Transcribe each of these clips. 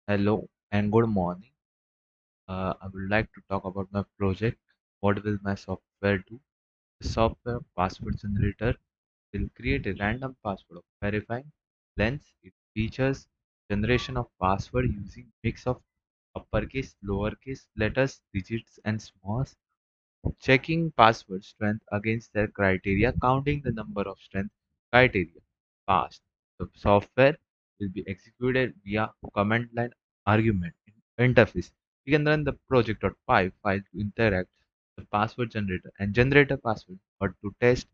Hello and good morning. I would like to talk about my project. What will my software do? The software password generator will create a random password of verifying length. It features generation of password using mix of uppercase, lowercase letters, digits, and smalls. Checking password strength against their criteria, counting the number of strength criteria passed. The software will be executed via command line argument interface. We can run the project.py file to interact the password generator and generate a password or to test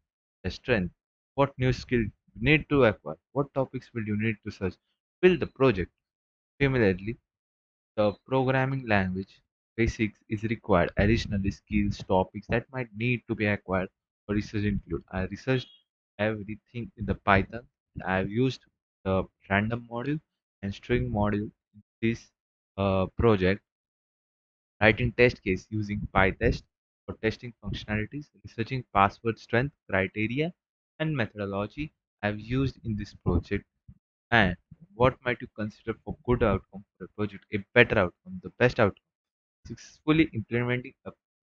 the strength. What new skill you need to acquire? What topics will you need to search? Build the project. Similarly, the programming language basics is required. Additionally, skills, topics that might need to be acquired for research include. I researched everything in the Python. I've used the random module and string module in this project, writing test case using PyTest for testing functionalities, researching password strength criteria and methodology I've used in this project, and what might you consider for good outcome for a project, a better outcome, the best outcome. Successfully implementing a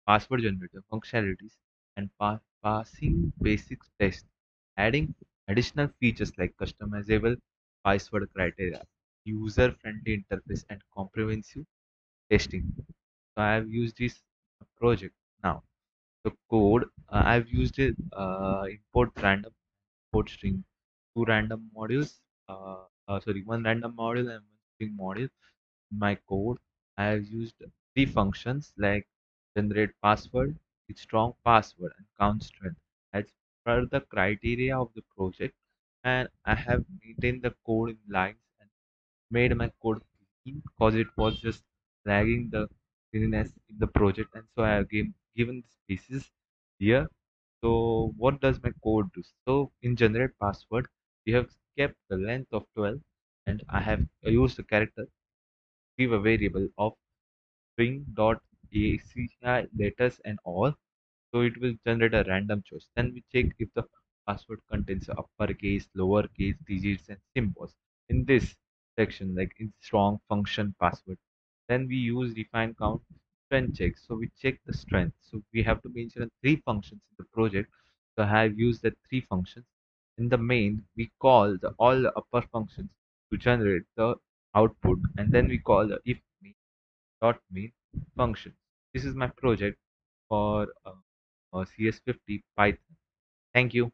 password generator functionalities and passing basic tests, adding additional features like customizable password criteria, user-friendly interface, and comprehensive testing. So I have used this project now. The code I've used it import random import string, two random modules. One random module and one string module my code. I have used three functions like generate password, with strong password, and count strength as per the criteria of the project. And I have maintained the code in lines and made my code clean because it was just lagging the cleanliness in the project. And so I have given the spaces here. So what does my code do? So in generate password, we have kept the length of 12 and I have used the character give a variable of string dot ACI letters and all. So it will generate a random choice. Then we check if the password contains uppercase, lowercase, digits, and symbols. In this section, like in strong function password, then we use define count strength check. So we check the strength. So we have to mention three functions in the project. So I have used the three functions. In the main, we call all the upper functions to generate the output, and then we call the if main function. This is my project for cs50 Python. Thank you.